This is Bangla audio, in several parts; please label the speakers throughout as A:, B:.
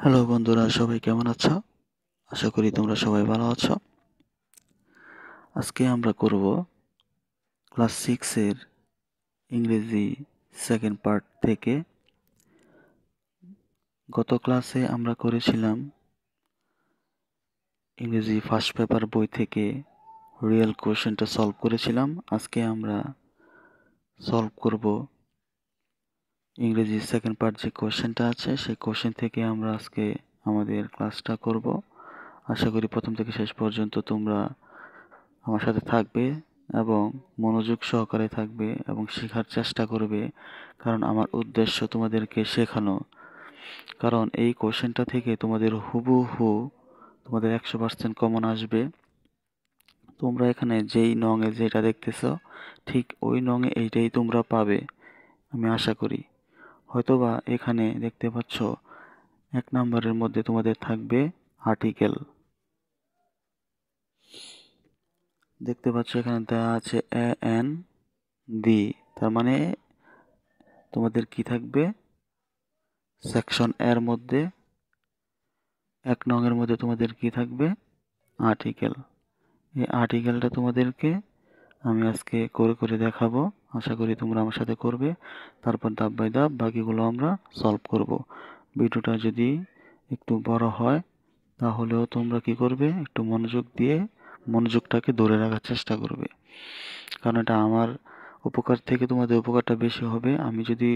A: হ্যালো বন্ধুরা, সবাই কেমন আছো? আশা করি তোমরা সবাই ভালো আছো। আজকে আমরা করব ক্লাস 6 এর ইংরেজি সেকেন্ড পার্ট থেকে। গত ক্লাসে আমরা করেছিলাম ইংরেজি ফার্স্ট পেপার বই থেকে রিয়েল কোশ্চেনটা সলভ করেছিলাম। আজকে আমরা সলভ করব ইংরেজি সেকেন্ড পার্ট যে কোশ্চেনটা আছে সেই কোশ্চেন থেকে আমরা আজকে আমাদের ক্লাসটা করব। আশা করি প্রথম থেকে শেষ পর্যন্ত তোমরা আমার সাথে থাকবে এবং মনোযোগ সহকারে থাকবে এবং শেখার চেষ্টা করবে, কারণ আমার উদ্দেশ্য তোমাদেরকে শেখানো। কারণ এই কোশ্চেনটা থেকে তোমাদের হুবহু তোমাদের 100% কমন আসবে। তোমরা এখানে যেই নঙে যেটা দেখতেছ ঠিক ওই নঙে এইটাই তোমরা পাবে, আমি আশা করি। হয়তোবা এখানে দেখতে পাচ্ছ 1 নম্বরের মধ্যে তোমাদের থাকবে আর্টিকেল। দেখতে পাচ্ছ এখানে দেওয়া আছে এ এন দি, তার মানে তোমাদের কি থাকবে, সেকশন এর মধ্যে 1 নং এর মধ্যে তোমাদের কি থাকবে, আর্টিকেল। এই আর্টিকেলটা তোমাদেরকে আমি আজকে করে করে দেখাবো। আশা করি তোমরা আমার সাথে করবে, তারপর ধাপ বাই ধাপ বাকিগুলো আমরা সলভ করব। ভিডিওটা যদি একটু বড় হয় তাহলেও তোমরা কি করবে, একটু মনোযোগ দিয়ে মনোযোগটাকে ধরে রাখার চেষ্টা করবে, কারণ এটা আমার উপকার থেকে তোমাদের উপকারটা বেশি হবে। আমি যদি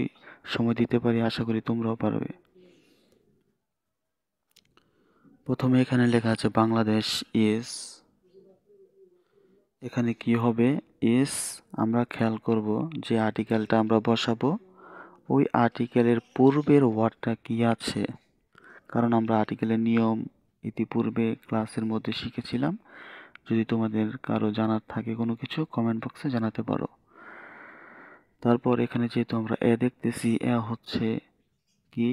A: সময় দিতে পারি আশা করি তোমরাও পারবে। প্রথমে এখানে লেখা আছে বাংলাদেশ ইজ, এখানে কি হবে, ইজ। আমরা খেয়াল করব যে আর্টিকেলটা আমরা বসাবো ওই আর্টিকেলের পূর্বের ওয়ার্ডটা কি আছে, কারণ আমরা আর্টিকেলের নিয়ম ইতিপূর্বে ক্লাসের মধ্যে শিখেছিলাম। যদি তোমাদের কারো জানার থাকে কোনো কিছু কমেন্ট বক্সে জানাতে পারো। তারপর এখানে যেহেতু আমরা এ দেখতেছি, এ হচ্ছে কি,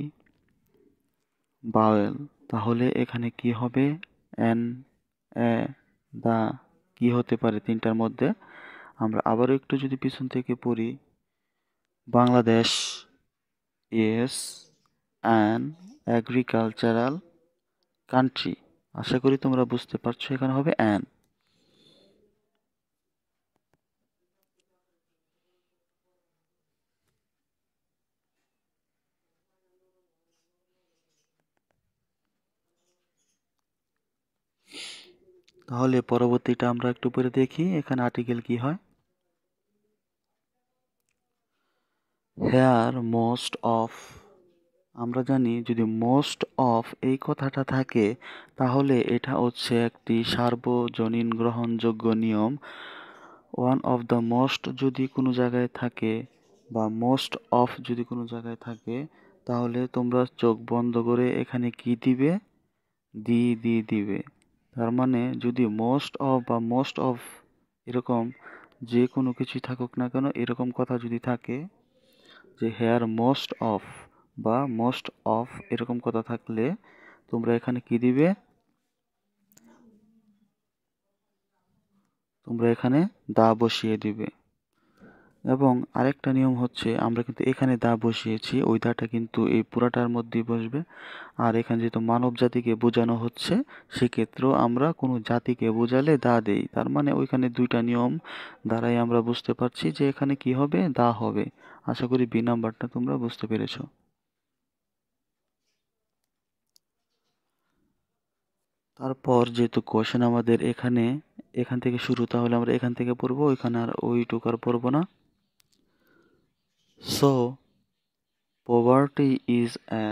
A: বাওয়েল। তাহলে এখানে কি হবে, এন, এ, দা, কি হতে পারে তিনটার মধ্যে। আমরা আবারও একটু যদি পিছন থেকে পড়ি, Bangladesh is an agricultural country. আশা করি তোমরা বুঝতে পারছো, এখানে হবে অ্যান। তাহলে পরবর্তীটা আমরা একটু পরে দেখি, এখানে আর্টিকেল কি হয়। হেয়ার মোস্ট অফ, আমরা জানি যদি মোস্ট অফ এই কথাটা থাকে তাহলে এটা হচ্ছে একটি সার্বজনীন গ্রহণযোগ্য নিয়ম। ওয়ান অফ দ্য মোস্ট যদি কোনো জায়গায় থাকে বা মোস্ট অফ যদি কোনো জায়গায় থাকে তাহলে তোমরা চোখ বন্ধ করে এখানে কি দিবে, দিবে। তার মানে যদি মোস্ট অফ বা মোস্ট অফ এরকম যে কোনো কিছুই থাকুক না কেন, এরকম কথা যদি থাকে যে হেয়ার মোস্ট অফ বা মোস্ট অফ এরকম কথা থাকলে তোমরা এখানে কি দিবে, তোমরা এখানে দা বসিয়ে দিবে। এবং আরেকটা নিয়ম হচ্ছে, আমরা কিন্তু এখানে দা বসিয়েছি, ওই দাটা কিন্তু এই পুরাটার মধ্যেই বসবে। আর এখানে যেহেতু মানব জাতিকে বোঝানো হচ্ছে সেক্ষেত্রেও আমরা কোনো জাতিকে বোঝালে দা দেই। তার মানে ওইখানে দুইটা নিয়ম দ্বারাই আমরা বুঝতে পারছি যে এখানে কি হবে, দা হবে। আশা করি বি নাম্বারটা তোমরা বুঝতে পেরেছো। তারপর যেহেতু কোশ্চেন আমাদের এখানে এখান থেকে শুরু, তাহলে আমরা এখান থেকে পড়বো, ওইখানে আর ওইটুকু আর পড়বো না। So poverty is a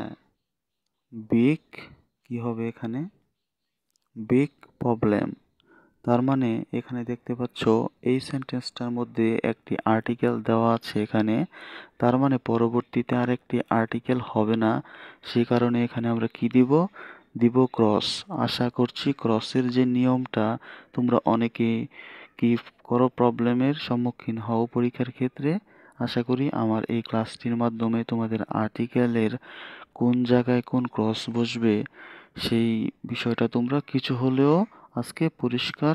A: big, কি হবে এখানে, বিগ প্রবলেম। তার মানে এখানে দেখতে পাচ্ছ এই সেন্টেন্সটার মধ্যে একটি আর্টিকেল দেওয়া আছে এখানে, তার মানে পরবর্তীতে আর একটি আর্টিকেল হবে না। সেই কারণে এখানে আমরা কি দিব, দিব ক্রস। আশা করছি ক্রসের যে নিয়মটা তোমরা অনেকে কি করো, প্রবলেমের সম্মুখীন হও পরীক্ষার ক্ষেত্রে। আশা করি আমার এই ক্লাসটির মাধ্যমে তোমাদের আর্টিকেলের কোন জায়গায় কোন ক্রস বসবে সেই বিষয়টা তোমরা কিছু হলেও আজকে পরিষ্কার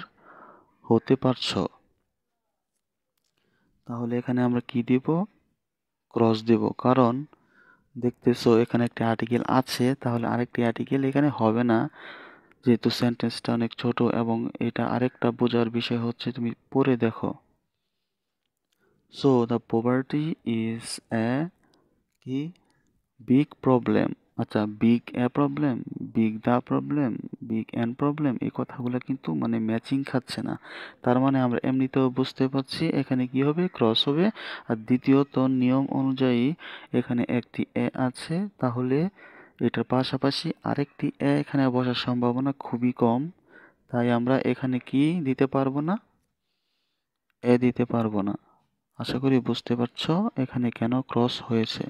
A: হতে পারছো। তাহলে এখানে আমরা কি দিব, ক্রস দেব। কারণ দেখতেছো এখানে একটা আর্টিকেল আছে, তাহলে আরেকটি আর্টিকেল এখানে হবে না, যেহেতু সেন্টেন্সটা অনেক ছোট। এবং এটা আরেকটা বোঝার বিষয় হচ্ছে, তুমি পড়ে দেখো। So the poverty is a কি বিগ প্রবলেম। আচ্ছা, big A problem, big the problem, big an problem, এই কথাগুলো কিন্তু মানে ম্যাচিং খাচ্ছে না। তার মানে আমরা এমনিতেও বুঝতে পারছি এখানে কি হবে, ক্রস হবে। আর দ্বিতীয়ত নিয়ম অনুযায়ী এখানে একটি এ আছে, তাহলে এটার পাশাপাশি আরেকটি এ এখানে বসার সম্ভাবনা খুবই কম। তাই আমরা এখানে কি দিতে পারবো না, এ দিতে পারবো না। আশা করি বুঝতে পারছো এখানে কেন ক্রস হয়েছে।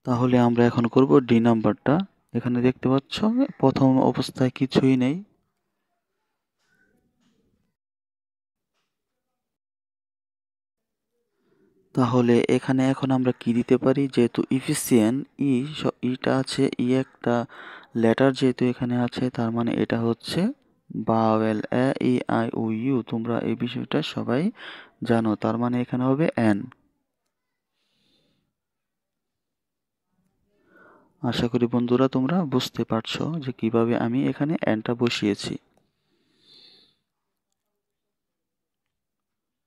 A: তাহলে আমরা এখন করব ডি নাম্বারটা। এখানে দেখতে পাচ্ছ প্রথম অবস্থায় কিছুই নেই। তাহলে এখানে এখন আমরা কি দিতে পারি, যেহেতু ইফিসিয়েন্ট ইটা আছে, একটা লেটার যেহেতু এখানে আছে, তার মানে এটা হচ্ছে vowel, A E I O U. তোমরা এই বিষয়টা সবাই জানো, তার মানে এখানে হবে এন। আশা করি বন্ধুরা তোমরা বুঝতে পারছো যে কিভাবে আমি এখানে এনটা বসিয়েছি।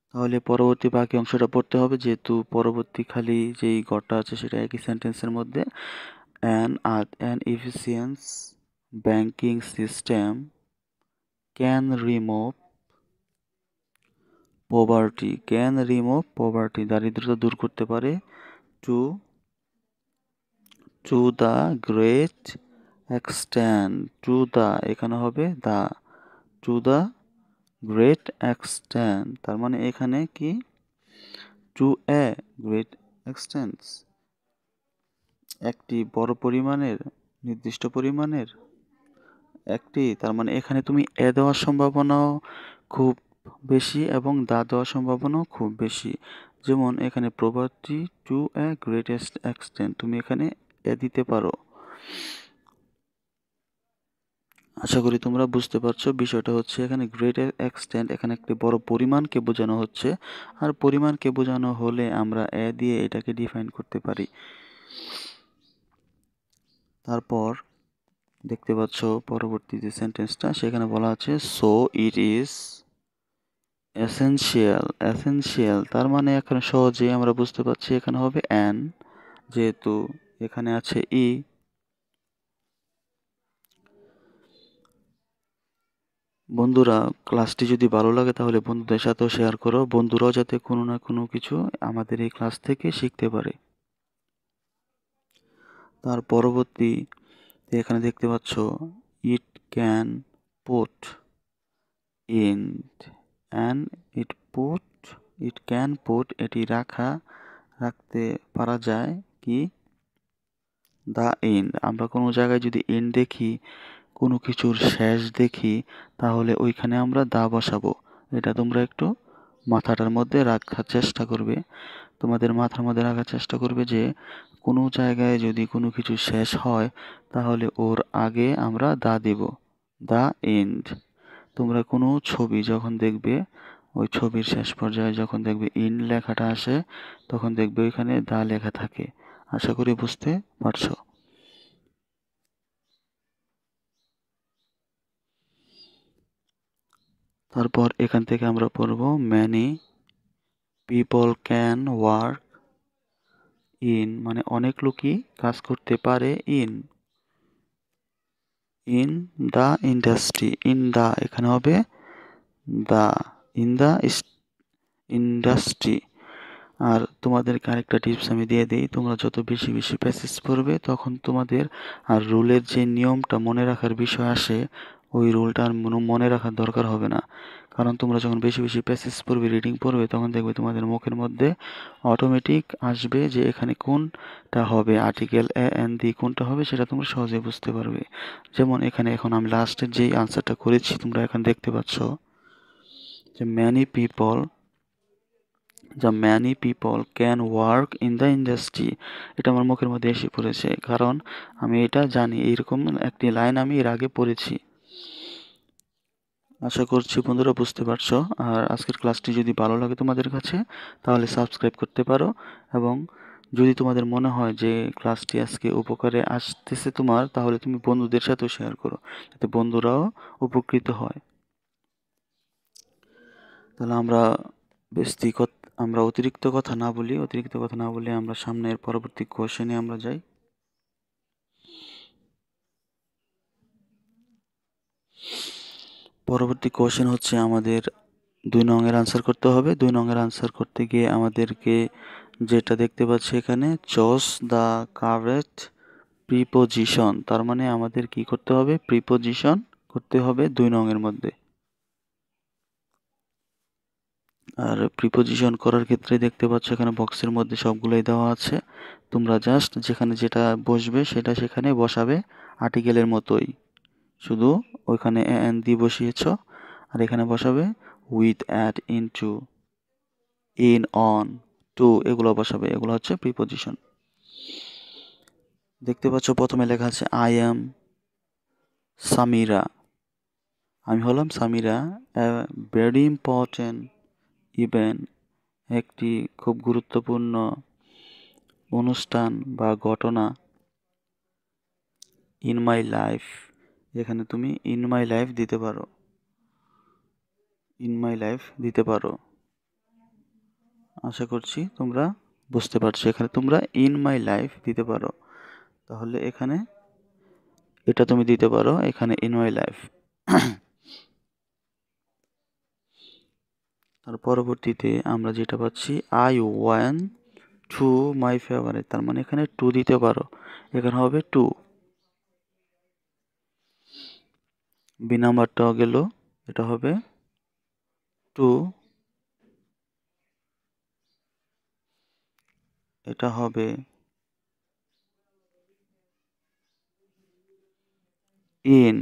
A: তাহলে পরবর্তী বাকি অংশটা পড়তে হবে, যেহেতু পরবর্তী খালি যেই ঘরটা আছে সেটা একই সেন্টেন্সের মধ্যে। An efficient banking system can remove poverty, দারিদ্রতা দূর করতে পারে। To to the great extent, to the এখানে হবে the, to the great extent, তার মানে এখানে কি, টু এ গ্রেট এক্সটেন্ট, একটি বড় পরিমাণের, নির্দিষ্ট পরিমাণের একটি, তার মানে এখানে তুমি এ দেওয়ার সম্ভাবনাও খুব বেশি এবং দা দেওয়ার সম্ভাবনাও খুব বেশি। যেমন এখানে প্রপার্টি টু এ গ্রেটেস্ট এক্সটেন্ট, তুমি এখানে এ দিতে পারো। আশা করি তোমরা বুঝতে পারছো বিষয়টা হচ্ছে এখানে গ্রেট এক্সটেন্ট, এখানে একটি বড় পরিমাণকে বোঝানো হচ্ছে। আর পরিমাণকে বোঝানো হলে আমরা এ দিয়ে এটাকে ডিফাইন করতে পারি। তারপর দেখতে পাচ্ছ পরবর্তী যে সেন্টেন্সটা, সেখানে বলা আছে সো ইট ইজ এসেনশিয়াল, তার মানে এখন সহজেই আমরা বুঝতে পারছি এখানে হবে অ্যান, যেহেতু এখানে আছে ই। বন্ধুরা, ক্লাসটি যদি ভালো লাগে তাহলে বন্ধুদের সাথেও শেয়ার করো, বন্ধুরাও যাতে কোনো না কোনো কিছু আমাদের এই ক্লাস থেকে শিখতে পারে। তার পরবর্তী এখানে দেখতে পাচ্ছ it can put in, and put it can put, এটি রাখতে পারা যায় কি, দা এন্ড। আমরা কোনো জায়গায় যদি এন্ড দেখি, কোনো কিছুর শেষ দেখি, তাহলে ওইখানে আমরা দা বসাবো। এটা তোমরা একটু মাথাটার মধ্যে রাখার চেষ্টা করবে, তোমাদের মাথার মধ্যে রাখার চেষ্টা করবে যে কোনো জায়গায় যদি কোনো কিছু শেষ হয়, তাহলে ওর আগে আমরা দা দেব, দা এন্ড। তোমরা কোনো ছবি যখন দেখবে, ওই ছবির শেষ পর্যায়ে যখন দেখবে ইন লেখাটা আসে, তখন দেখবে ওইখানে দা লেখা থাকে। আশা করি বুঝতে পারছো। তারপর এখান থেকে আমরা পড়ব many people can work in, মানে অনেক লোকই কাজ করতে পারে in the industry, in the এখানে হবে দা, ইন দ্য ইন্ডাস্ট্রি। আর তোমাদেরকে আরেকটা টিপস আমি দিয়ে দিই, তোমরা যত বেশি বেশি প্যাসেজ পড়বে তখন তোমাদের আর রুলের যে নিয়মটা মনে রাখার বিষয় আসে, ওই রুলটা আর মনে রাখার দরকার হবে না। কারণ তোমরা যখন বেশি বেশি প্যাসেজ পড়বে, রিডিং পড়বে, তখন দেখবে তোমাদের মুখের মধ্যে অটোমেটিক আসবে যে এখানে কোনটা হবে, আর্টিকেল এ এন দি কোনটা হবে সেটা তোমরা সহজে বুঝতে পারবে। যেমন এখানে এখন আমি লাস্টের যেই আনসারটা করেছি তোমরা এখন দেখতে পাচ্ছ যে many people can work in the industry, এটা আমার মুখের মধ্যে এসে পড়েছে, কারণ আমি এটা জানি, এইরকম একটি লাইন আমি এর আগে পড়েছি। আশা করছি বন্ধুরা বুঝতে পারছো। আর আজকের ক্লাসটি যদি ভালো লাগে তোমাদের কাছে, তাহলে সাবস্ক্রাইব করতে পারো। এবং যদি তোমাদের মনে হয় যে ক্লাসটি আজকে উপকারে আসতেছে তোমার, তাহলে তুমি বন্ধুদের সাথেও শেয়ার করো, যাতে বন্ধুরাও উপকৃত হয়। তাহলে আমরা অতিরিক্ত কথা না বলি আমরা সামনের পরবর্তী কোশ্চেনে আমরা যাই। পরবর্তী কোশ্চেন হচ্ছে আমাদের 2 নং আনসার করতে হবে। 2 নং আনসার করতে গিয়ে আমাদেরকে যেটা দেখতে পাচ্ছি এখানে, চুজ দ্য কারেক্ট প্রিপোজিশন, তার মানে আমাদের কি করতে হবে, প্রিপোজিশন করতে হবে 2 নং মধ্যে। আর প্রিপোজিশন করার ক্ষেত্রে দেখতে পাচ্ছ এখানে বক্সের মধ্যে সবগুলোই দেওয়া আছে। তোমরা জাস্ট যেখানে যেটা বসবে সেটা সেখানে বসাবে, আর্টিকেলের মতোই, শুধু ওইখানে এন দিয়ে বসিয়েছ, আর এখানে বসাবে with, at, into, in, on, to, এগুলো বসাবে। এগুলো হচ্ছে প্রিপোজিশন। দেখতে পাচ্ছ প্রথমে লেখা আছে আই অ্যাম সামিরা, আমি হলাম সামিরা। ভেরি ইম্পর্টেন্ট ইভেন্ট, একটি খুব গুরুত্বপূর্ণ অনুষ্ঠান বা ঘটনা। ইন মাই লাইফ, এখানে তুমি ইন মাই লাইফ দিতে পারো, ইন মাই লাইফ দিতে পারো। আশা করছি তোমরা বুঝতে পারছো, এখানে তোমরা ইন মাই লাইফ দিতে পারো। তাহলে এখানে এটা তুমি দিতে পারো, এখানে ইন মাই লাইফ। তার পরবর্তীতে আমরা যেটা পাচ্ছি, I one to my favourite, তার মানে এখানে টু দিতে পারো, এখানে হবে টু। বি নাম্বারটাও গেল, এটা হবে টু, এটা হবে ইন।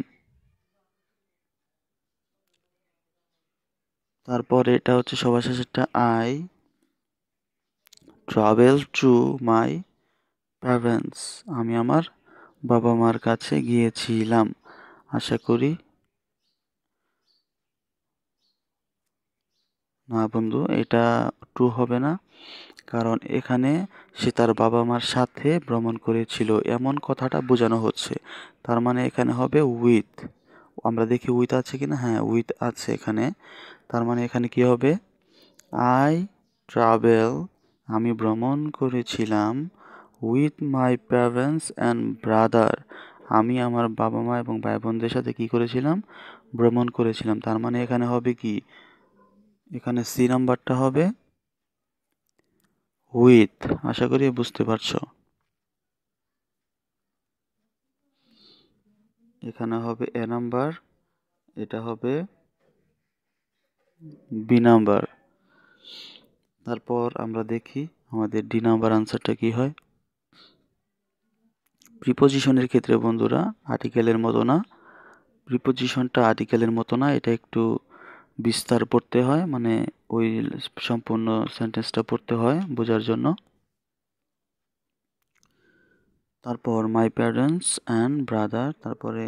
A: তারপরে এটা হচ্ছে সবার শেষেরটা, I travel to my parents, আমি আমার বাবা মার কাছে গিয়েছিলাম। আশা করি না বন্ধু, এটা টু হবে না, কারণ এখানে সে তার বাবা মার সাথে ভ্রমণ করেছিল এমন কথাটা বোঝানো হচ্ছে। তার মানে এখানে হবে উইথ। আমরা দেখি উইথ আছে কিনা, হ্যাঁ উইথ আছে এখানে। তার মানে এখানে কি হবে, আই ট্রাভেল, আমি ভ্রমণ করেছিলাম, with my parents and brother, আমি আমার বাবা মা এবং ভাই বোনদের সাথে কি করেছিলাম, ভ্রমণ করেছিলাম। তার মানে এখানে হবে কি, এখানে সি নাম্বারটা হবে উইথ। আশা করি বুঝতে পারছো। এখানে হবে এ নাম্বার, এটা হবে বি নাম্বার। তারপর আমরা দেখি আমাদের ডি নাম্বার আনসারটা কি হয়। প্রিপোজিশনের ক্ষেত্রে বন্ধুরা আর্টিকেলের মতো না, প্রিপোজিশনটা আর্টিকেলের মতো না, এটা একটু বিস্তার পড়তে হয়, মানে ওই সম্পূর্ণ সেন্টেন্সটা পড়তে হয় বোঝার জন্য। তারপর মাই প্যারেন্টস অ্যান্ড ব্রাদার, তারপরে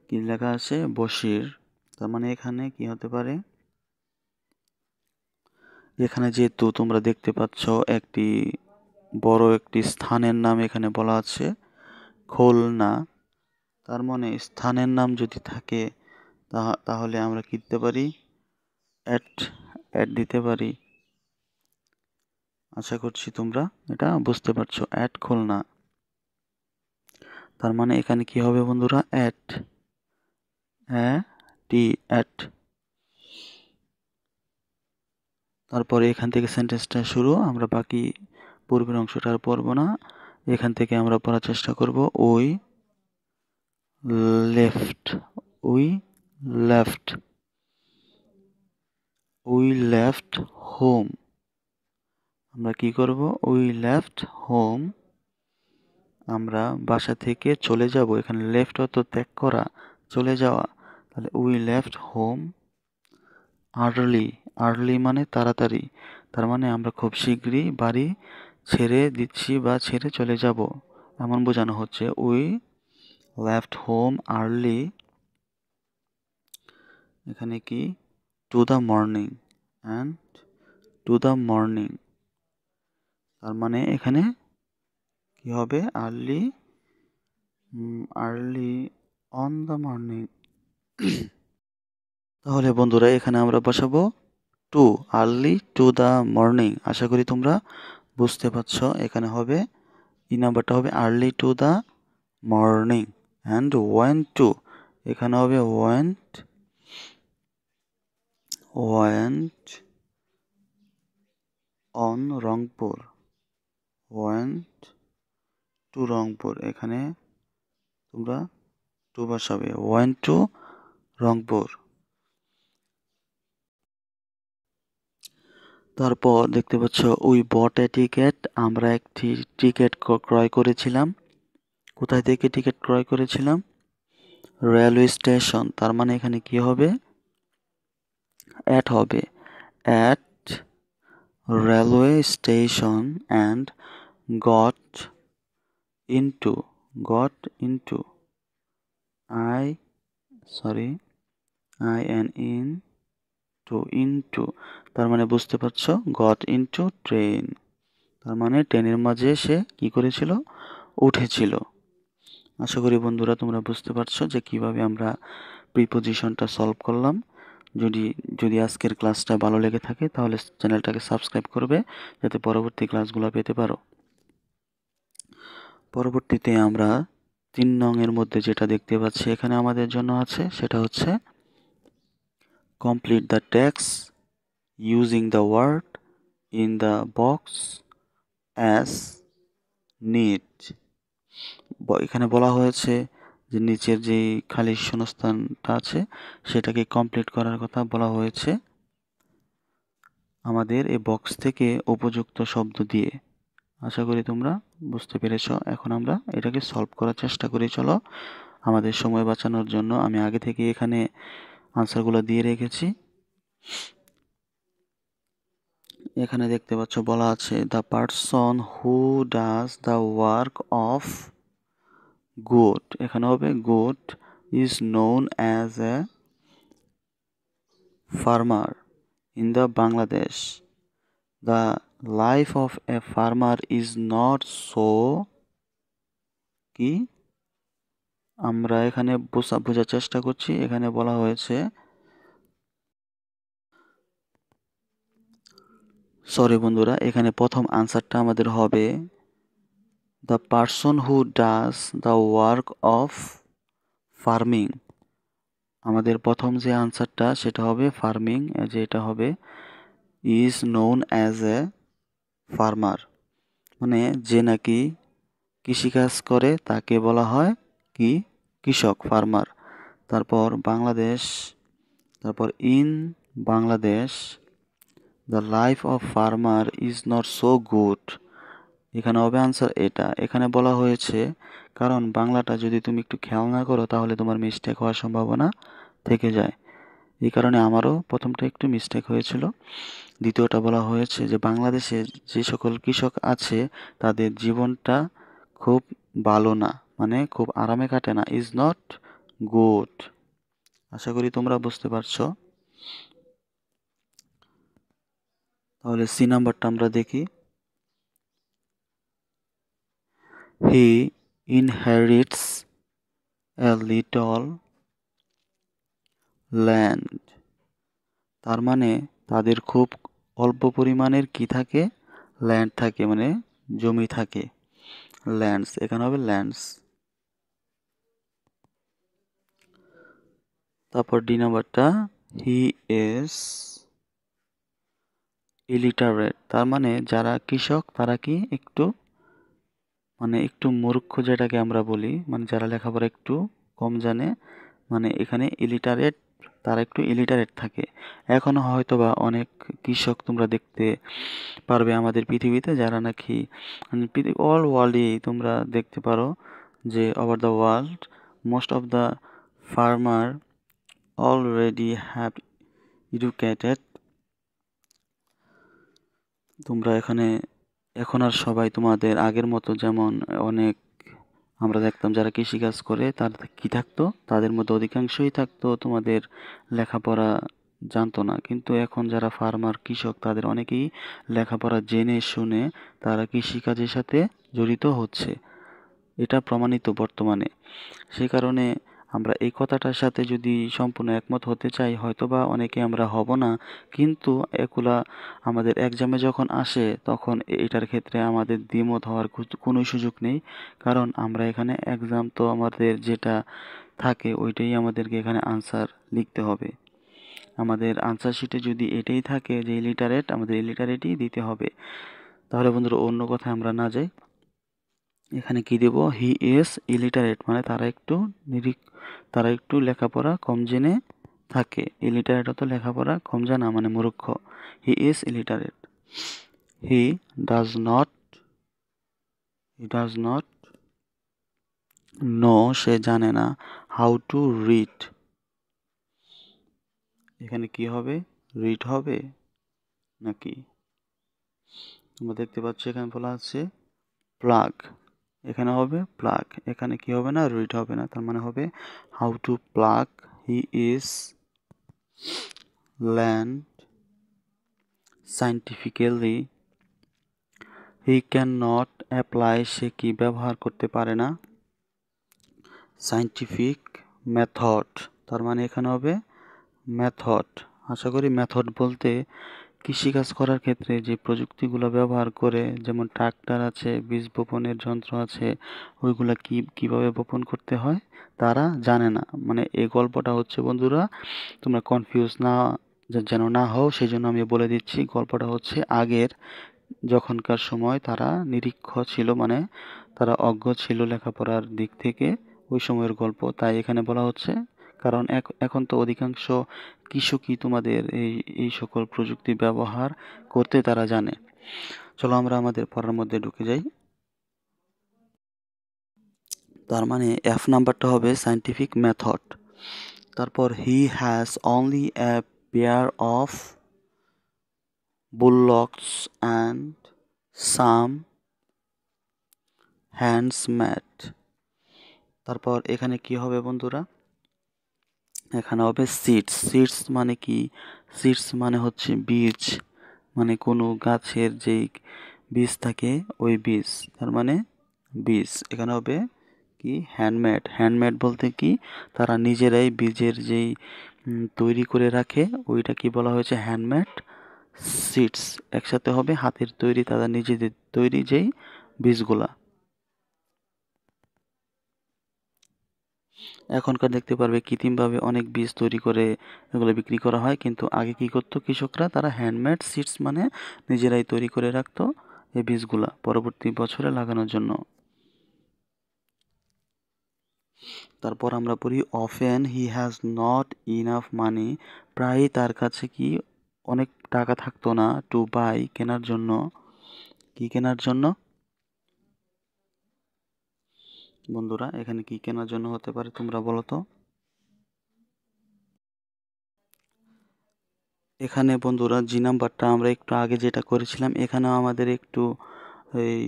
A: কি লেখা আছে, বশির, তার মানে এখানে কি হতে পারে, এখানে যেহেতু তোমরা দেখতে পাচ্ছ একটি বড় একটি স্থানের নাম এখানে বলা আছে, খুলনা, তার মানে স্থানের নাম যদি থাকে তাহলে আমরা কি দিতে পারি, অ্যাট, অ্যাট দিতে পারি। আশা করছি তোমরা এটা বুঝতে পারছো, অ্যাট খুলনা। তার মানে এখানে কি হবে বন্ধুরা, অ্যাট, টি, অ্যাট। তারপরে এখান থেকে সেন্টেন্সটা শুরু, আমরা বাকি পূর্বের অংশটা আর পড়বো না, এখান থেকে আমরা পড়ার চেষ্টা করব। We left, we left, we left home, আমরা কি করব, উই লেফট হোম, আমরা বাসা থেকে চলে যাব। এখানে লেফট অর্থ ত্যাগ করা, চলে যাওয়া, তাহলে we left home early, early মানে তাড়াতাড়ি, তার মানে আমরা খুব শীঘ্রই বাড়ি ছেড়ে দিচ্ছি বা ছেড়ে চলে যাব, এমন বোঝানো হচ্ছে। উই লেফট হোম আর্লি এখানে কি to the morning and to the morning, তার মানে এখানে কি হবে early early on the morning. তাহলে বন্ধুরা এখানে আমরা বসাবো to, early to the morning. আশা করি তোমরা বুঝতে পারছ। এখানে হবে নাম্বারটা হবে early to the morning and went to, এখানে হবে went on Rangpur, went to Rangpur. এখানে তোমরা টু বসাবে, ওয়েন্ট টু রংপুর। তারপর দেখতে পাচ্ছ উই বট এ টিকেট, আমরা একটি টিকিট ক্রয় করেছিলাম। কোথায় থেকে টিকিট ক্রয় করেছিলাম? রেলওয়ে স্টেশন, তার মানে এখানে কি হবে অ্যাট হবে, at railway station and got into, goat into into, তার মানে বুঝতে পারছো গট ইনটু ট্রেন, তার মানে ট্রেনের মাঝে সে কি করেছিল উঠেছিল। আশা করি বন্ধুরা তোমরা বুঝতে পারছো যে কিভাবে আমরা প্রিপোজিশনটা সলভ করলাম। যদি আজকের ক্লাসটা ভালো লেগে থাকে তাহলে চ্যানেলটাকে সাবস্ক্রাইব করবে যাতে পরবর্তী ক্লাসগুলো পেতে পারো। পরবর্তীতে আমরা 3 নং এর মধ্যে যেটা দেখতে পাচ্ছি এখানে আমাদের জন্য আছে সেটা হচ্ছে complete the text using the word in the box as need. এখানে বলা হয়েছে যে নিচের যে খালি শূন্যস্থানটা আছে সেটাকে কমপ্লিট করার কথা বলা হয়েছে আমাদের এই বক্স থেকে উপযুক্ত শব্দ দিয়ে। আশা করি তোমরা বুঝতে পেরেছ। এখন আমরা এটাকে সলভ করার চেষ্টা করি। চলো, আমাদের সময় বাঁচানোর জন্য আমি আগে থেকে এখানে আনসারগুলো দিয়ে রেখেছি। এখানে দেখতে পাচ্ছ বলা আছে the person who does the work of good, এখানে হবে good is known as a farmer in the Bangladesh. The life of a farmer is not so, কি আমরা এখানে বোঝার চেষ্টা করছি। এখানে বলা হয়েছে সরি বন্ধুরা, এখানে প্রথম আনসারটা আমাদের হবে the person who does the work of farming. আমাদের প্রথম যে আনসারটা সেটা হবে ফার্মিং, যে এটা হবে is known as a farmer, মানে যে নাকি কৃষিকাজ করে তাকে বলা হয় কি কৃষক, ফার্মার। তারপর বাংলাদেশ, তারপর in Bangladesh the life of farmer is not so good, এখানে হবে আনসার এটা। এখানে বলা হয়েছে কারণ বাংলাটা যদি তুমি একটু খেয়াল না করো তাহলে তোমার মিস্টেক হওয়ার সম্ভাবনা থেকে যায়। এই কারণে আমারও প্রথমটা একটু মিস্টেক হয়েছিল। দ্বিতীয়টা বলা হয়েছে যে বাংলাদেশে যে সকল কৃষক আছে তাদের জীবনটা খুব ভালো না, মানে খুব আরামে কাটে না, ইজ নট গুড। আশা করি তোমরা বুঝতে পারছো। তাহলে সি নাম্বারটা আমরা দেখি। হি ইনহেরিটস এ লিটল ল্যান্ড, তার মানে তাদের খুব অল্প পরিমাণের কি থাকে ল্যান্ড থাকে, মানে জমি থাকে, ল্যান্ডস, এখানে হবে ল্যান্ডস। তারপর ডি নাম্বারটা হি ইজ ইলিটারেট, তার মানে যারা কৃষক তারা কি একটু মানে একটু মূর্খ যেটাকে আমরা বলি, মানে যারা লেখাপড়া একটু কম জানে, মানে এখানে ইলিটারেট, তারা একটু ইলিটারেট থাকে। এখনো হয়তোবা অনেক কৃষক তোমরা দেখতে পারবে আমাদের পৃথিবীতে যারা নাকি অল ওয়ার্ল্ডে তোমরা দেখতে পারো যে over the world most of the farmer already have educated. তোমরা এখানে এখন আর সবাই তোমাদের আগের মতো যেমন অনেক আমরা দেখতাম যারা কৃষিকাজ করে তার কি থাকতো, তাদের মধ্যে অধিকাংশই থাকতো তোমাদের লেখাপড়া জানতো না। কিন্তু এখন যারা ফার্মার কৃষক তাদের অনেকেই লেখাপড়া জেনে শুনে তারা কৃষিকাজের সাথে জড়িত হচ্ছে, এটা প্রমাণিত বর্তমানে। সেই কারণে আমরা এই কথাটার সাথে যদি সম্পূর্ণ একমত হতে চাই, হয়তোবা অনেকে আমরা হব না, কিন্তু এগুলা আমাদের এক্সামে যখন আসে তখন এটার ক্ষেত্রে আমাদের দ্বিমত হওয়ার কোনো সুযোগ নেই। কারণ আমরা এখানে এক্সাম তো আমাদের যেটা থাকে ওইটাই আমাদেরকে এখানে আনসার লিখতে হবে। আমাদের আনসার শিটে যদি এটাই থাকে যে ইলিটারেট, আমাদের ইলিটারেটই দিতে হবে। তাহলে বন্ধুরা অন্য কথায় আমরা না যাই, এখানে কি দেব, হি ইজ ইলিটারেট মানে তারা একটু লেখাপড়া কম জেনে থাকে। ইলিটারেট তো লেখাপড়া কম জানা মানে মূর্খ। He is illiterate. He does not he does not know সে জানে না হাউ টু রিড। এখানে কি হবে, রিড হবে নাকি? তোমরা দেখতে পাচ্ছ এখানে বলা আছে প্লাগ, এখানে হবে প্লাগ, এখানে কি হবে না, রিড হবে না, তার মানে হবে how to plough. He is land scientifically. He can not apply সে কি ব্যবহার করতে পারে না সাইন্টিফিক মেথড, তার মানে এখানে হবে মেথড। আশা করি মেথড বলতে কৃষিকাজ করার ক্ষেত্রে যে প্রযুক্তিগুলো ব্যবহার করে, যেমন ট্রাক্টর আছে, বীজ বপনের যন্ত্র আছে, ওইগুলা কিভাবে বপন করতে হয় তারা জানে না। মানে এই গল্পটা হচ্ছে বন্ধুরা, তোমরা কনফিউজ না যেন না হও সেই জন্য আমি বলে দিচ্ছি। গল্পটা হচ্ছে আগের যখনকার সময় তারা নিরীক্ষ ছিল, মানে তারা অজ্ঞ ছিল লেখাপড়ার দিক থেকে, ওই সময়ের গল্প তাই এখানে বলা হচ্ছে। কারণ এখন তো অধিকাংশ কৃষকই তোমাদের এই সকল প্রযুক্তি ব্যবহার করতে তারা জানে। চলো আমরা আমাদের পড়ার মধ্যে ঢুকে যাই। তার মানে এফ নাম্বারটা হবে সায়েন্টিফিক মেথড। তারপর he has only a pair of bullocks and some handmade. তারপর এখানে কি হবে বন্ধুরা, এখানে হবে সিডস। সিডস মানে কি, সিডস মানে হচ্ছে বীজ, মানে কোনো গাছের যেই বীজ থাকে ওই বীজ, তার মানে বীজ। এখানে হবে কি হ্যান্ডমেড। হ্যান্ডমেড বলতে কি, তারা নিজেরাই বীজের যেই তৈরি করে রাখে ওইটা কি বলা হয়েছে, হ্যান্ডমেড সিডস। একসাথে হবে হাতের তৈরি, তারা নিজেদের তৈরি যেই বীজগুলা। এখনকার দেখতে পারবে কৃত্রিমভাবে অনেক বীজ তৈরি করে এগুলো বিক্রি করা হয়, কিন্তু আগে কি করতো কৃষকরা, তারা হ্যান্ডমেড সিডস মানে নিজেরাই তৈরি করে রাখতো এই বীজগুলা পরবর্তী বছরে লাগানোর জন্য। তারপর আমরা পড়ি often he has not enough মানি, প্রায়ই তার কাছে কি অনেক টাকা থাকতো না, টু বাই কেনার জন্য। কি কেনার জন্য বন্ধুরা, এখানে কি কেনার জন্য হতে পারে তোমরা বলো তো? এখানে বন্ধুরা জি নাম্বারটা আমরা একটু আগে যেটা করেছিলাম এখানেও আমাদের একটু এই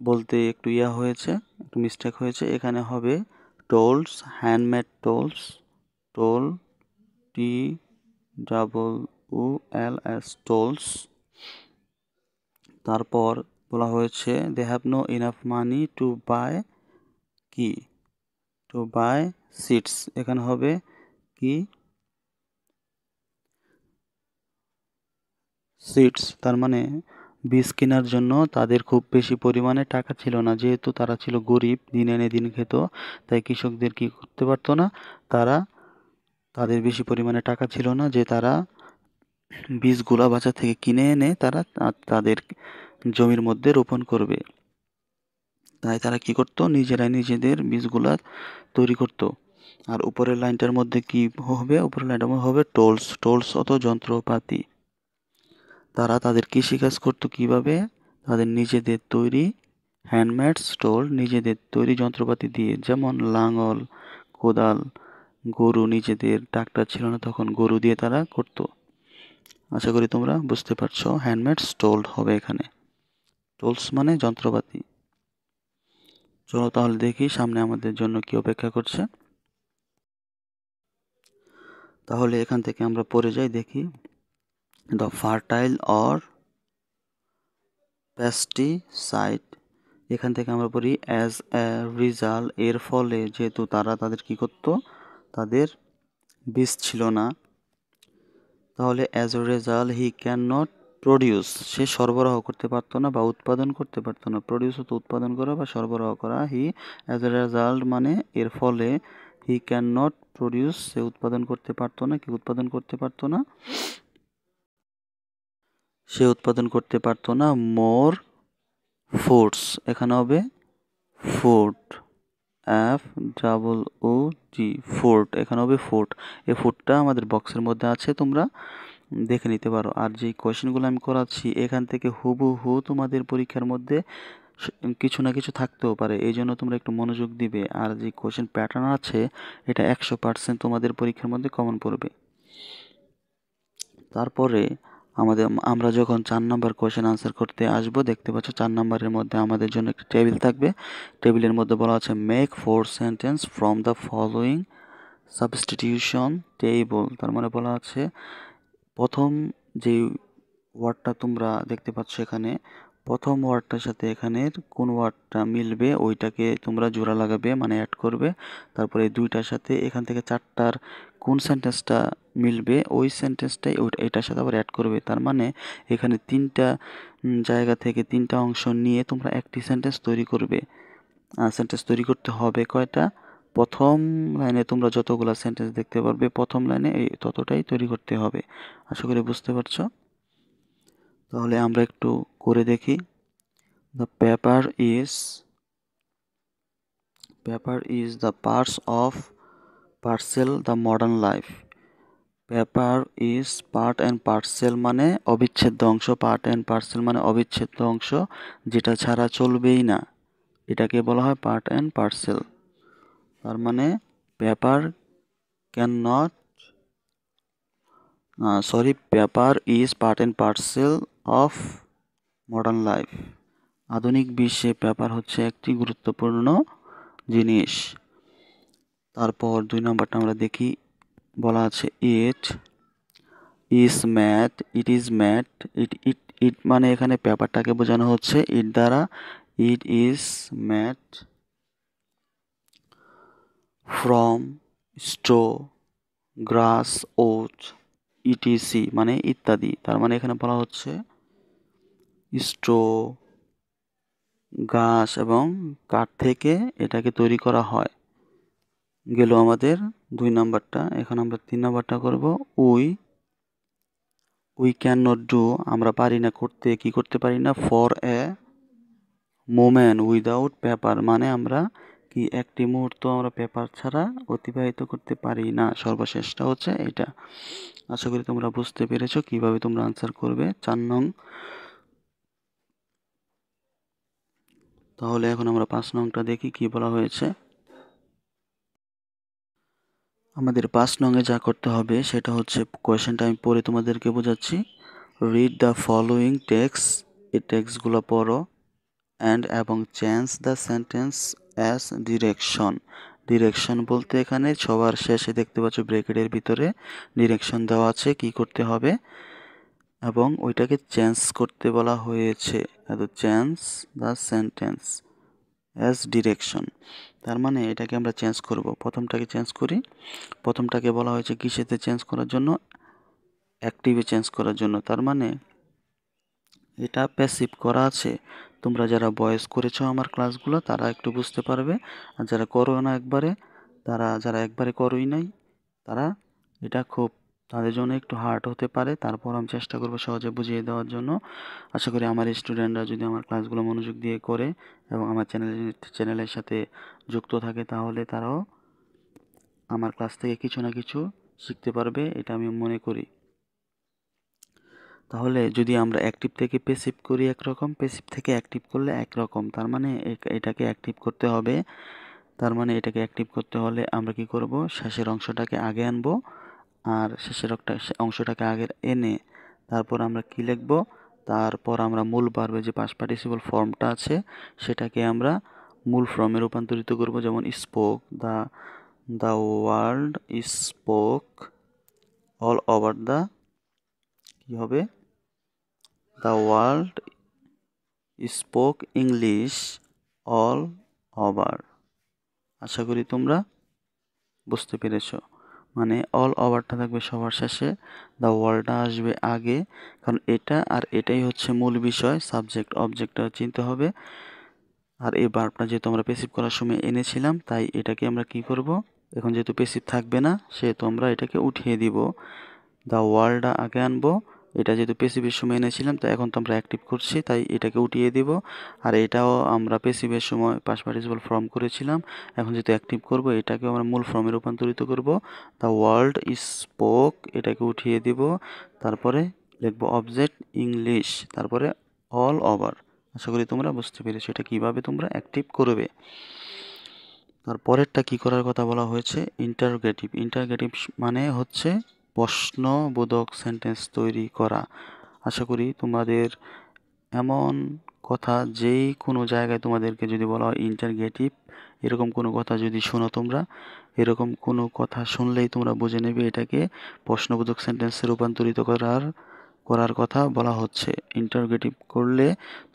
A: বলতে একটু হয়েছে, একটু মিস্টেক হয়েছে। এখানে হবে tools, handmade tools, tool T double O L S tools. তারপর বলা হয়েছে they have no enough money to buy কি, টু বাই সিডস। এখানে হবে কি সিডস, তার মানে বীজ কেনার জন্য তাদের খুব বেশি পরিমাণে টাকা ছিল না, যেহেতু তারা ছিল গরিব, দিন এনে দিন খেত, তাই কৃষকদের কি করতে পারতো না, তারা তাদের বেশি পরিমাণে টাকা ছিল না যে তারা বীজগুলা বাজার থেকে কিনে এনে তারা তাদের জমির মধ্যে রোপণ করবে। তাই তারা কি করতো, নিজেরাই নিজেদের বীজগুলা তৈরি করত। আর উপরের লাইনটার মধ্যে কি হবে, উপরের লাইনটার মধ্যে হবে টোলস। টোলস অত যন্ত্রপাতি। তারা তাদের কৃষিকাজ করতো কিভাবে, তাদের নিজেদের তৈরি হ্যান্ডমেড টোল, নিজেদের তৈরি যন্ত্রপাতি দিয়ে, যেমন লাঙল, কোদাল, গরু, নিজেদের ট্রাক্টর ছিল না তখন গরু দিয়ে তারা করতো। আশা করি তোমরা বুঝতে পারছো, হ্যান্ডমেড টোল হবে এখানে। টোলস মানে যন্ত্রপাতি। চলো তাহলে দেখি সামনে আমাদের জন্য কি অপেক্ষা করছে। তাহলে এখান থেকে আমরা পড়ে যাই, দেখি দ্য ফার্টাইল অর পেস্টিসাইড। এখান থেকে আমরা পড়ি অ্যাজ এ রিজাল্ট, এর ফলে যেহেতু তাদের কি করতো, তাদের বীজ ছিল না, তাহলে as a result he can not produce, সে সরবরাহ করতে পারতো না বা উৎপাদন করতে পারতো না। প্রডিউস হতো উৎপাদন করা বা সরবরাহ করা। হি অ্যাজ এ রেজাল্ট মানে এর ফলে, হি ক্যান নট প্রডিউস, সে উৎপাদন করতে পারতো না। কি উৎপাদন করতে পারতো না? সে উৎপাদন করতে পারতো না মোর ফুডস, এখানে হবে ফুড, এফ ডাবল ও জি, ফুড, এখানে হবে ফুড। এই ফুডটা আমাদের বক্সের মধ্যে আছে, তোমরা দেখে নিতে পারো। আর যে কোয়েশ্চেনগুলো আমি করাচ্ছি এখান থেকে হুবহু তোমাদের পরীক্ষার মধ্যে কিছু না কিছু থাকতেও পারে, এই জন্য তোমরা একটু মনোযোগ দিবে। আর যে কোয়েশ্চেন প্যাটার্ন আছে এটা 100% তোমাদের পরীক্ষার মধ্যে কমন পড়বে। তারপরে আমরা যখন 4 নম্বর কোয়েশ্চেন আনসার করতে আসবো, দেখতে পাচ্ছ 4 নম্বরের মধ্যে আমাদের জন্য একটা টেবিল থাকবে। টেবিলের মধ্যে বলা আছে make 4 sentence from the following substitution table. তার মানে বলা আছে প্রথম যে ওয়ার্ডটা তোমরা দেখতে পাচ্ছ এখানে, প্রথম ওয়ার্ডটার সাথে এখানের কোন ওয়ার্ডটা মিলবে ওইটাকে তোমরা জোড়া লাগাবে, মানে অ্যাড করবে। তারপরে দুইটার সাথে এখান থেকে 4টার কোন সেন্টেন্সটা মিলবে ওই সেন্টেন্সটাই এটার সাথে আবার অ্যাড করবে। তার মানে এখানে 3টা জায়গা থেকে 3টা অংশ নিয়ে তোমরা একটি সেন্টেন্স তৈরি করবে। সেন্টেন্স তৈরি করতে হবে কয়টা? প্রথম লাইনে তোমরা যতগুলো সেন্টেন্স দেখতে পারবে প্রথম লাইনে এই ততটাই তৈরি করতে হবে। আশা করি বুঝতে পারছো। তাহলে আমরা একটু করে দেখি। The paper is the parts of parcel the modern life. Paper is part and parcel মানে অবিচ্ছেদ্য অংশ, পার্ট অ্যান্ড পার্সেল মানে অবিচ্ছেদ্য অংশ, যেটা ছাড়া চলবেই না, এটাকে বলা হয় পার্ট অ্যান্ড পার্সেল। তার মানে paper can not paper is part and parcel of modern life. আধুনিক বিশ্বে পেপার হচ্ছে একটি গুরুত্বপূর্ণ জিনিস। তারপর 2 নম্বরটা আমরা দেখি, বলা আছে it is made, it is made, it মানে এখানে পেপারটাকে বোঝানো হচ্ছে ইট দ্বারা। It is made from straw, grass, oat, etc মানে ইত্যাদি। তার মানে এখানে বলা হচ্ছে স্ট্র, ঘাস এবং কাঠ থেকে এটাকে তৈরি করা হয়। গেল আমাদের 2 নাম্বারটা। এখন আমরা 3 নাম্বারটা করব। উই ক্যান নট ডু, আমরা পারি না করতে, কি করতে পারি না? For a moment without paper মানে আমরা কি একটি মুহূর্ত আমরা পেপার ছাড়া অতিবাহিত করতে পারি না। সর্বশেষটা হচ্ছে এটা। আশা করি তোমরা বুঝতে পেরেছো কিভাবে তোমরা আনসার করবে 4 নং। তাহলে এখন আমরা 5 নংটা দেখি কি বলা হয়েছে। আমাদের 5 নংয়ে যা করতে হবে সেটা হচ্ছে, কোয়েশ্চেনটা আমি পড়ে তোমাদেরকে বোঝাচ্ছি। রিড দ্য ফলোয়িং টেক্সট, এই টেক্সটগুলো পড়ো, অ্যান্ড এবং change the sentence as direction. Direction বলতে এখানে সবার শেষে দেখতে পাচ্ছ ব্র্যাকেটের ভিতরে ডিরেকশন দেওয়া আছে কি করতে হবে, এবং ওইটাকে চেঞ্জ করতে বলা হয়েছে। Change the sentence as direction, তার মানে এটাকে আমরা চেঞ্জ করব। প্রথমটাকে চেঞ্জ করি। প্রথমটাকে বলা হয়েছে কিসেতে চেঞ্জ করার জন্য? অ্যাক্টিভে চেঞ্জ করার জন্য। তার মানে এটা প্যাসিভ করা আছে। তোমরা যারা ভয়েস করেছো আমার ক্লাসগুলো তারা একটু বুঝতে পারবে, আর যারা করো না একবারে, যারা একবারে করোই নাই তারা এটা খুব তাদের জন্য একটু হার্ড হতে পারে। তারপর আমি চেষ্টা করবো সহজে বুঝিয়ে দেওয়ার জন্য। আশা করি আমার স্টুডেন্টরা যদি আমার ক্লাসগুলো মনোযোগ দিয়ে করে এবং আমার চ্যানেলের সাথে যুক্ত থাকে তাহলে তারাও আমার ক্লাস থেকে কিছু না কিছু শিখতে পারবে, এটা আমি মনে করি। তাহলে যদি আমরা অ্যাক্টিভ থেকে প্যাসিভ করি একরকম, প্যাসিভ থেকে অ্যাক্টিভ করলে একরকম। তার মানে এটাকে অ্যাক্টিভ করতে হবে। তার মানে এটাকে অ্যাক্টিভ করতে হলে আমরা কি করব? শেষের অংশটাকে আগে আনবো, আর শেষের অংশটাকে আগে এনে তারপর আমরা কি লিখব? তারপর আমরা মূল ভার্বের যে পাস্ট পার্টিসিপল ফর্মটা আছে সেটাকে আমরা মূল ফর্মে রূপান্তরিত করব, যেমন spoke, the world spoke all over the, কি হবে, the world spoke English all over. আশা করি তোমরা বুঝতে পেরেছ। মানে অল ওভারটা থাকবে সবার শেষে, দ্য ওয়ার্ল্ডটা আসবে আগে, কারণ এটা আর এটাই হচ্ছে মূল বিষয়। সাবজেক্ট অবজেক্টটা চিনতে হবে। আর এই ভার্বটা যেহেতু আমরা প্যাসিভ করার সময় এনেছিলাম, তাই এটাকে আমরা কি করব, এখন যেহেতু প্যাসিভ থাকবে না সেহেতু আমরা এটাকে উঠিয়ে দিব। দ্য ওয়ার্ল্ডটা আগে আনবো, এটা যেহেতু প্যাসিভের সময় এনেছিলাম তাই এখন তো আমরা অ্যাক্টিভ করছি, তাই এটাকে উঠিয়ে দিব। আর এটাও আমরা প্যাসিভের সময় পাস্ট পার্টিসিপল ফর্ম করেছিলাম, এখন যেহেতু অ্যাক্টিভ করব এটাকেও আমরা মূল ফর্মে রূপান্তরিত করব। দ্য ওয়ার্ল্ড স্পোক, এটাকে উঠিয়ে দিব, তারপরে লিখব অবজেক্ট ইংলিশ, তারপরে অল ওভার। আশা করি তোমরা বুঝতে পেরেছো এটা কিভাবে তোমরা অ্যাক্টিভ করবে। তারপরেরটা কি করার কথা বলা হয়েছে, ইন্টারোগেটিভ। ইন্টারোগেটিভ মানে হচ্ছে প্রশ্নবোধক সেন্টেন্স তৈরি করা। আশা করি তোমাদের এমন কথা যেই কোনো জায়গায় তোমাদেরকে যদি বলা হয় ইন্টারোগেটিভ, এরকম কোনো কথা যদি শোনো তোমরা, এরকম কোনো কথা শুনলেই তোমরা বুঝে নেবে এটাকে প্রশ্নবোধক সেন্টেন্সে রূপান্তরিত করার কথা বলা হচ্ছে। ইন্টারোগেটিভ করলে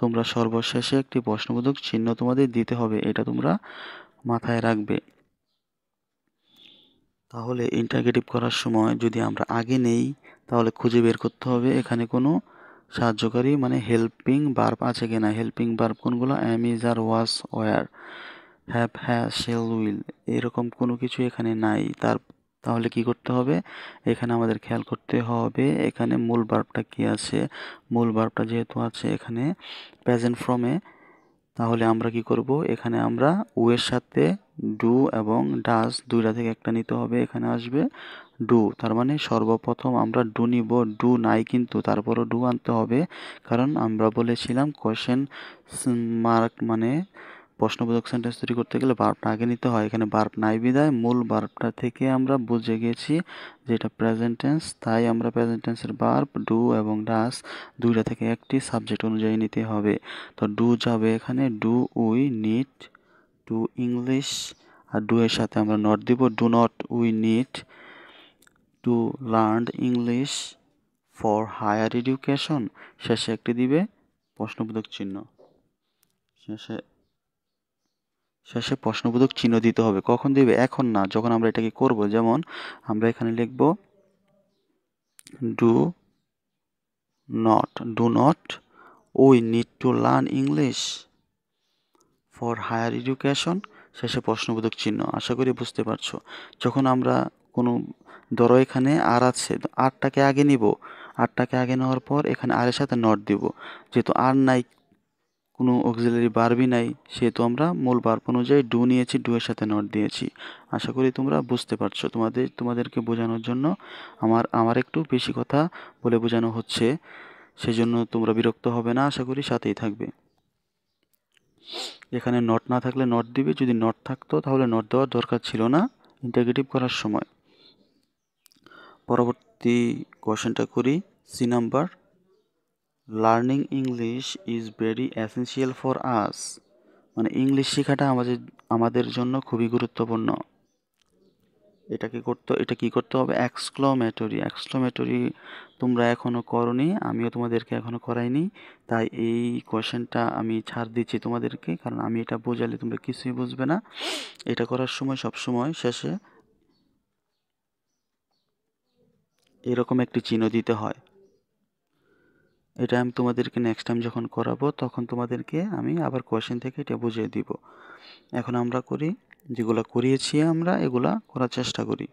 A: তোমরা সর্বশেষে একটি প্রশ্নবোধক চিহ্ন তোমাদের দিতে হবে, এটা তোমরা মাথায় রাখবে। তাহলে ইন্টারোগেটিভ করার সময় যদি আমরা আগে নেই তাহলে খুঁজে বের করতে হবে এখানে কোনো সাহায্যকারী মানে হেল্পিং ভার্ব আছে কিনা। হেল্পিং ভার্ব কোনগুলো, am, is, are, was, were, have, has, shall, will, এরকম কোনো কিছু এখানে নাই। তাহলে কি করতে হবে, এখানে আমাদের খেয়াল করতে হবে এখানে মূল ভার্বটা কি আছে। মূল ভার্বটা যেহেতু আছে এখানে প্রেজেন্ট ফর্মে, তাহলে আমরা কি করব, এখানে আমরা ও এর সাথে ডু এবং ডাজ দুইটা থেকে একটা নিতে হবে। এখানে আসবে ডু, তার মানে সর্বপ্রথম আমরা ডু নিব। ডু নাই কিন্তু তারপরও ডু আনতে হবে, কারণ আমরা বলেছিলাম কোয়েশ্চেন মার্ক মানে প্রশ্নবোধক সেন্টেন্স তৈরি করতে গেলে ভার্বটা আগে নিতে হয়। এখানে ভার্ব নাই বিদায় মূল ভার্বটা থেকে আমরা বুঝে গেছি যে এটা প্রেজেন্ট টেন্স, তাই আমরা প্রেজেন্ট টেন্সের ভার্ব ডু এবং ডাস দুইটা থেকে একটি সাবজেক্ট অনুযায়ী নিতে হবে। তো ডু যাবে এখানে, do we need to English, আর ডু এর সাথে আমরা নট দিব, do not we need to learn English for higher education. শেষে একটি দিবে প্রশ্নবোধক চিহ্ন, শেষে প্রশ্নবোধক চিহ্ন দিতে হবে। কখন দিবে, এখন না, যখন আমরা এটাকে করব। যেমন আমরা এখানে লিখব do not we need to learn English for higher education, শেষে প্রশ্নবোধক চিহ্ন। আশা করি বুঝতে পারছো। যখন আমরা কোনো, ধরো এখানে আর আছে, আরটাকে আগে নিব, আরটাকে আগে নেওয়ার পর এখানে আরের সাথে নট দিব। যেহেতু আর নাই, কোনো অক্সিলারি ভার্বই নাই, সেহেতু আমরা মূল ভার্ব অনুযায়ী ডু নিয়েছি, ডু এর সাথে নট দিয়েছি। আশা করি তোমরা বুঝতে পারছো। তোমাদেরকে বোঝানোর জন্য আমার একটু বেশি কথা বলে বোঝানো হচ্ছে, সেজন্য তোমরা বিরক্ত হবে না, আশা করি সাথেই থাকবে। এখানে নট না থাকলে নট দিবে, যদি নট থাকতো তাহলে নট দেওয়ার দরকার ছিল না ইন্টারোগেটিভ করার সময়। পরবর্তী কোশ্চেনটা করি, C number. Learning English is very essential for us, মানে ইংলিশ শেখাটা আমাদের জন্য খুবই গুরুত্বপূর্ণ। এটা কি করতে হবে, এক্সক্লামেটরি তোমরা এখনো করনি, আমিও তোমাদেরকে এখনো করাইনি, তাই এই কোশ্চেনটা আমি ছাড় দিচ্ছি তোমাদেরকে, কারণ আমি এটা বোঝালে তোমরা কিছুই বুঝবে না। এটা করার সময় সবসময় শেষে এরকম একটি চিহ্ন দিতে হয়। এটা আমি তোমাদেরকে নেক্সট টাইম যখন করাবো তখন তোমাদেরকে আমি আবার কোশ্চেন থেকে এটা বুঝিয়ে দিব। এখন আমরা করি, যেগুলো করিয়েছি আমরা এগুলা করার চেষ্টা করি।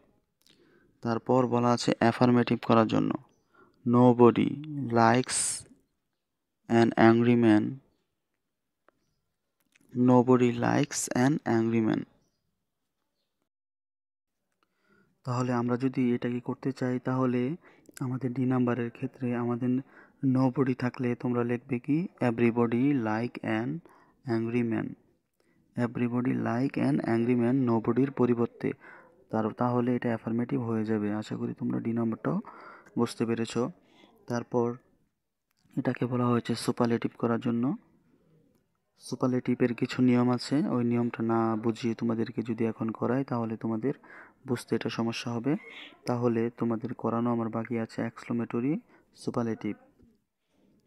A: তারপর বলা আছে অ্যাফার্মেটিভ করার জন্য, nobody likes an angry man, nobody likes an angry man. তাহলে আমরা যদি এটাকে করতে চাই তাহলে আমাদের ডি নাম্বারের ক্ষেত্রে আমাদের নোবডি থাকলে তোমরা লিখবে কি, everybody like an angry man. Everybody like an angry man নোবডির পরিবর্তে, তাহলে এটা অ্যাফার্মেটিভ হয়ে যাবে। আশা করি তোমরা ডি নাম্বারটাও বুঝতে পেরেছো। তারপর এটাকে বলা হয়েছে সুপারলেটিভ করার জন্য, সুপারলেটিভের কিছু নিয়ম আছে, ওই নিয়মটা না বুঝিয়ে তোমাদেরকে যদি এখন করাই তাহলে তোমাদের বুঝতে এটা সমস্যা হবে। তাহলে তোমাদের করানো আমার বাকি আছে এক্সক্লেমেটরি, সুপারলেটিভ,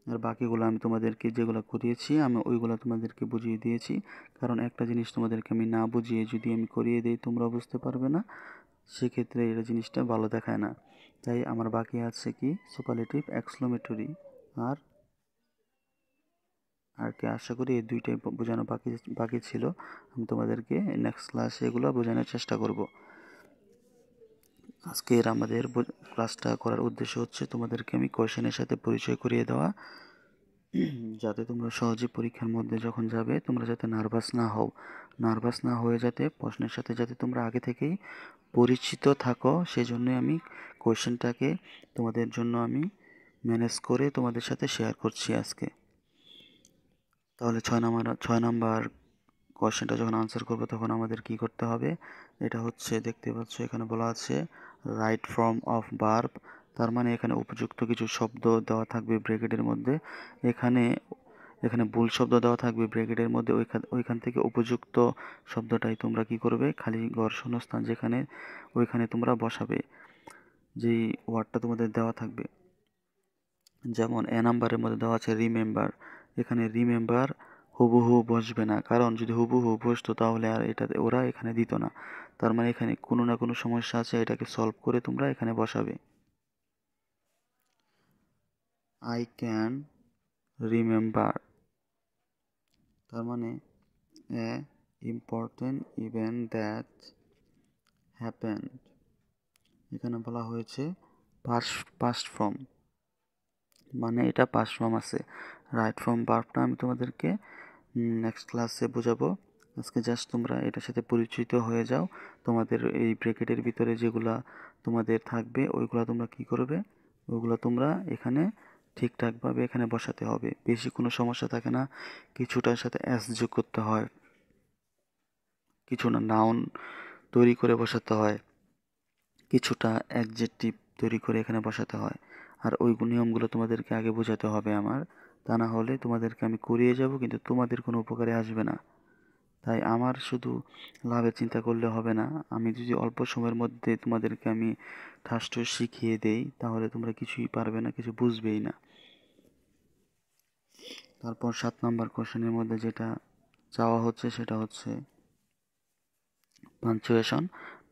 A: আর বাকিগুলো আমি তোমাদেরকে যেগুলো করিয়েছি আমি ওইগুলো তোমাদেরকে বুঝিয়ে দিয়েছি। কারণ একটা জিনিস তোমাদেরকে আমি না বুঝিয়ে যদি আমি করিয়ে দিই তোমরা বুঝতে পারবে না, সেক্ষেত্রে এটা জিনিসটা ভালো দেখায় না। তাই আমার বাকি আছে কি সুপারলেটিভ, এক্সক্লেমেটরি আর আর কি, আশা করি এই দুইটাই বোঝানো বাকি বাকি ছিল। আমি তোমাদেরকে নেক্সট ক্লাসে এগুলো বোঝানোর চেষ্টা করব। আজকের আমাদের ক্লাসটা করার উদ্দেশ্য হচ্ছে তোমাদেরকে আমি কোয়েশনের সাথে পরিচয় করিয়ে দেওয়া, যাতে তোমরা সহজে পরীক্ষার মধ্যে যখন যাবে তোমরা যাতে নার্ভাস না হও, নার্ভাস না হয়ে যাতে প্রশ্নের সাথে যাতে তোমরা আগে থেকেই পরিচিত থাকো, সেজন্যই আমি কোয়েশনটাকে তোমাদের জন্য আমি ম্যানেজ করে তোমাদের সাথে শেয়ার করছি আজকে। তাহলে 6 নাম্বার কোয়েশ্চেনটা যখন আনসার করবো তখন আমাদের কি করতে হবে, এটা হচ্ছে দেখতে পাচ্ছ এখানে বলা আছে রাইট ফর্ম অফ ভার্ব, তার মানে এখানে উপযুক্ত কিছু শব্দ দেওয়া থাকবে ব্র্যাকেটের মধ্যে। এখানে এখানে ভুল শব্দ দেওয়া থাকবে ব্র্যাকেটের মধ্যে, ওইখান থেকে উপযুক্ত শব্দটাই তোমরা কি করবে, খালি ঘর শূন্যস্থান যেখানে ওইখানে তোমরা বসাবে যেই ওয়ার্ডটা তোমাদের দেওয়া থাকবে। যেমন নাম্বারের মধ্যে দেওয়া আছে রিমেম্বার, এখানে রিমেম্বার হুবহু বসবে না, কারণ যদি হুবহু বসতো তাহলে আর এটাতে ওরা এখানে দিত না। তার মানে এখানে কোনো না কোনো সমস্যা আছে, এটাকে সলভ করে তোমরা এখানে বসাবে। আই ক্যান রিমেম্বার, তার মানে এ ইম্পর্টেন্ট ইভেন্ট দ্যাট হ্যাপেন্ড, এখানে বলা হয়েছে পাস্ট ফর্ম, মানে এটা পাস্ট ফর্ম আছে। রাইট ফর্ম ভার্বটা আমি তোমাদেরকে নেক্সট ক্লাসে বোঝাবো। আজকে জাস্ট তোমরা এটার সাথে পরিচিত হয়ে যাও। তোমাদের এই ব্র্যাকেটের ভিতরে যেগুলা তোমাদের থাকবে ওইগুলা তোমরা কি করবে, ওইগুলো তোমরা এখানে ঠিকঠাকভাবে এখানে বসাতে হবে, বেশি কোনো সমস্যা থাকে না। কিছুটার সাথে অ্যাস যোগ করতে হয়, কিছু না নাউন তৈরি করে বসাতে হয়, কিছুটা অ্যাডজেক্টিভ তৈরি করে এখানে বসাতে হয়। আর ওই নিয়মগুলো তোমাদেরকে আগে বোঝাতে হবে আমার, তা না হলে তোমাদেরকে আমি করিয়ে যাব কিন্তু তোমাদের কোনো উপকারে আসবে না। তাই আমার শুধু লাভের চিন্তা করলে হবে না, আমি যদি অল্প সময়ের মধ্যে তোমাদেরকে আমি ঠাসঠুস শিখিয়ে দেই তাহলে তোমরা কিছুই পারবে না, কিছু বুঝবেই না। তারপর 7 নাম্বার কোশ্চেনের মধ্যে যেটা চাওয়া হচ্ছে সেটা হচ্ছে পাঞ্চুয়েশন।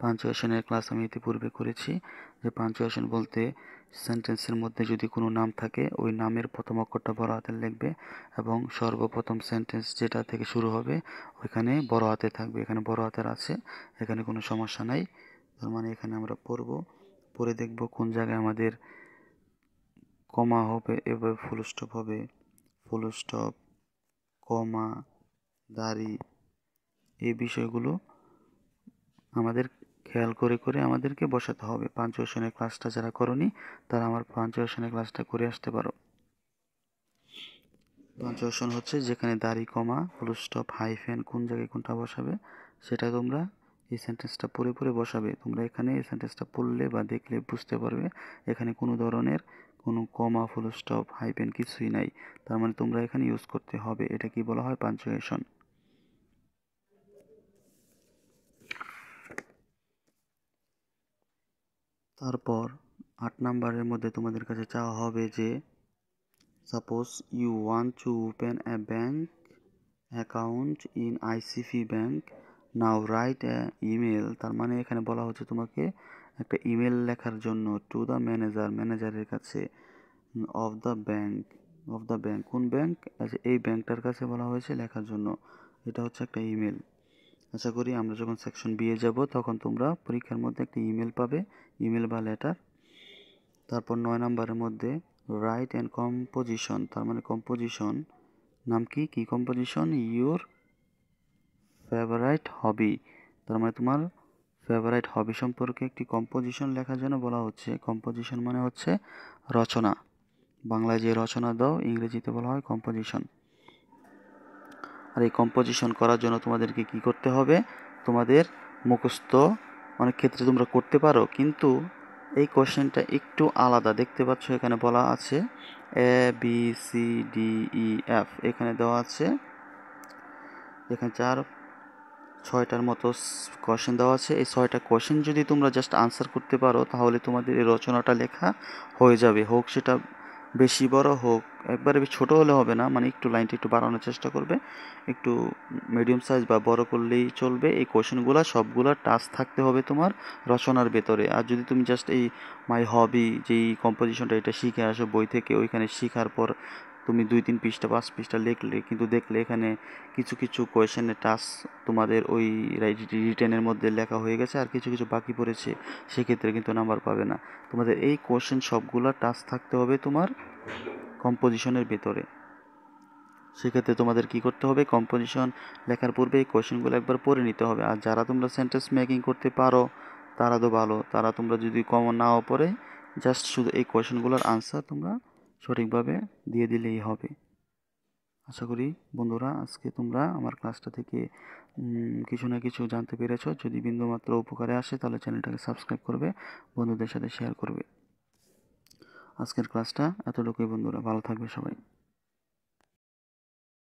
A: পাঞ্চুয়েশনের ক্লাস আমি ইতিপূর্বে করেছি, যে পাঞ্চুয়েশন বলতে সেন্টেন্সের মধ্যে যদি কোনো নাম থাকে ওই নামের প্রথম অক্ষরটা বড় হাতের লিখবে এবং সর্বপ্রথম সেন্টেন্স যেটা থেকে শুরু হবে ওইখানে বড় হাতে থাকবে। এখানে বড় হাতের আছে, এখানে কোনো সমস্যা নাই। তার মানে এখানে আমরা পড়ে দেখব কোন জায়গায় আমাদের কমা হবে, এভাবে ফুল স্টপ হবে, ফুল স্টপ, কমা, দাড়ি, এই বিষয়গুলো আমাদের খেয়াল করে করে আমাদেরকে বসাতে হবে। পাঞ্চুয়েশনের ক্লাসটা যারা করনি তারা আমার পাঞ্চুয়েশনের ক্লাসটা করে আসতে পারো। পাঞ্চুয়েশন হচ্ছে যেখানে দাড়ি, কমা, ফুল স্টপ, হাইফেন কোন জায়গায় কোনটা বসাবে সেটা তোমরা এই সেন্টেন্সটা পড়ে পড়ে বসাবে। তোমরা এখানে এই সেন্টেন্সটা পড়লে বা দেখলে বুঝতে পারবে এখানে কোনো ধরনের কোনো কমা, ফুল স্টপ, হাইফেন কিছুই নাই, তার মানে তোমরা এখানে ইউজ করতে হবে। এটা কি বলা হয়, পাঞ্চুয়েশন। তারপর 8 নাম্বারের মধ্যে তোমাদের কাছে চাওয়া হবে যে suppose you want to open a bank account in ICB bank, now write a email, তার মানে এখানে বলা হচ্ছে তোমাকে একটা ইমেল লেখার জন্য টু দ্য ম্যানেজারের কাছে, অফ দ্য ব্যাংক কোন ব্যাংক, আচ্ছা এই ব্যাংকটার কাছে বলা হয়েছে লেখার জন্য, এটা হচ্ছে একটা ইমেল। আশা করি আমরা যখন সেকশন বি এ যাব তখন তোমরা পরীক্ষার মধ্যে একটা ইমেল পাবে, ইমেল বা লেটার। তারপর 9 নাম্বারের মধ্যে রাইট অ্যান্ড কম্পোজিশন, তার মানে কম্পোজিশন নাম কি কি কম্পোজিশন, ইউর ফেভারাইট হবি, তার মানে তোমার ফেভারাইট হবি সম্পর্কে একটি কম্পোজিশন লেখার জন্য বলা হচ্ছে। কম্পোজিশন মানে হচ্ছে রচনা, বাংলায় যে রচনা দাও ইংরেজিতে বলা হয় কম্পোজিশন। আর এই কম্পোজিশন করার জন্য তোমাদেরকে কি করতে হবে, তোমাদের মুখস্থ অনেক ক্ষেত্রে তোমরা করতে পারো, কিন্তু এই কোশ্চেনটা একটু আলাদা। দেখতে পাচ্ছ এখানে বলা আছে A B C D E F, এখানে দেওয়া আছে এখানে 6টার মতো কোয়েশ্চেন দেওয়া আছে। এই 6টা কোয়েশ্চেন যদি তোমরা জাস্ট আনসার করতে পারো তাহলে তোমাদের এই রচনাটা লেখা হয়ে যাবে। হোক সেটা বেশি বড় হোক, একবারে ছোট হলে হবে না, মানে একটু লাইনটা একটু বাড়ানোর চেষ্টা করবে, একটু মিডিয়াম সাইজ বা বড় করলেই চলবে। এই কোয়েশ্চেনগুলো সবগুলো টাচ থাকতে হবে তোমার রচনার ভেতরে। আর যদি তুমি জাস্ট এই মাই হবি যেই কম্পোজিশনটা এটা শিখে আসো বই থেকে, ওইখানে শেখার পর তুমি 2-3 পৃষ্ঠা 5 পৃষ্ঠা লিখলে, কিন্তু দেখলে এখানে কিছু কিছু কোয়েশ্চেনের টাচ তোমাদের ওই রিটেনের মধ্যে লেখা হয়ে গেছে আর কিছু কিছু বাকি পড়েছে, সেক্ষেত্রে কিন্তু নাম্বার পাবে না। তোমাদের এই কোয়েশ্চেন সবগুলো টাচ থাকতে হবে তোমার কম্পোজিশনের ভেতরে। সেক্ষেত্রে তোমাদের কি করতে হবে, কম্পোজিশন লেখার পূর্বে এই কোয়েশ্চেনগুলো একবার পড়ে নিতে হবে। আর যারা তোমরা সেন্টেন্স মেকিং করতে পারো তারা তো ভালো, তারা তোমরা যদি কমন নাও পড়ে জাস্ট শুধু এই কোয়েশ্চেনগুলোর আনসার তোমরা সঠিকভাবে দিয়ে দিলেই হবে। আশা করি বন্ধুরা আজকে তোমরা আমার ক্লাসটা থেকে কিছু না কিছু জানতে পেরেছো। যদি বিন্দুমাত্র উপকারে আসে তাহলে চ্যানেলটাকে সাবস্ক্রাইব করবে, বন্ধুদের সাথে শেয়ার করবে। আজকের ক্লাসটা এতটুকুই বন্ধুরা, ভালো থাকবে সবাই।